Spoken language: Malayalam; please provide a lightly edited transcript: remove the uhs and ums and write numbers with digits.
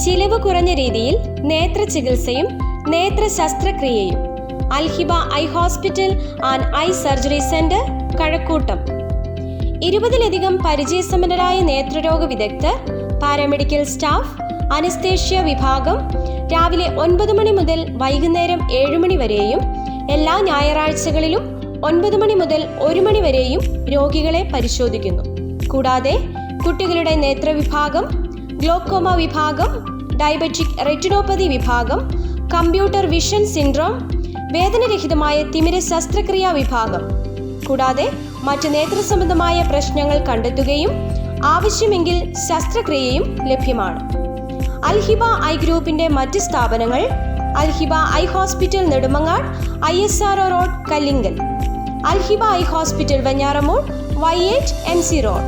ചിലവ് കുറഞ്ഞ രീതിയിൽ നേത്ര ചികിത്സയും നേത്ര ശസ്ത്രക്രിയയും. Alhiba eye hospital and eye surgery centre, Kazhakoottam. 20-ലധികം പരിചയസമ്പന്നരായ നേത്രരോഗ വിദഗ്ധർ, പാരാമെഡിക്കൽ സ്റ്റാഫ്, അനസ്തേഷ്യ വിഭാഗം രാവിലെ 9 മണി മുതൽ വൈകുന്നേരം 7 മണി വരെയും എല്ലാ ഞായറാഴ്ചകളിലും 9 മണി മുതൽ 1 മണി വരെയും രോഗികളെ പരിശോധിക്കുന്നു. കൂടാതെ കുട്ടികളുടെ നേത്രവിഭാഗം, ഗ്ലോക്കോമ വിഭാഗം, ഡയബറ്റിക് റെറ്റിനോപ്പതി വിഭാഗം, കമ്പ്യൂട്ടർ വിഷൻ സിൻഡ്രോം, വേദനരഹിതമായ തിമിര ശസ്ത്രക്രിയാ വിഭാഗം, കൂടാതെ മറ്റ് നേത്രസംബന്ധമായ പ്രശ്നങ്ങൾ കണ്ടെത്തുകയും ആവശ്യമെങ്കിൽ ശസ്ത്രക്രിയയും ലഭ്യമാണ്. അൽഹിബ ഐ ഗ്രൂപ്പിന്റെ മറ്റ് സ്ഥാപനങ്ങൾ: Alhiba eye hospital Nedumangad, ISRO road, Kallingal. Alhiba eye hospital Venjaramoodu, Y8 MC road.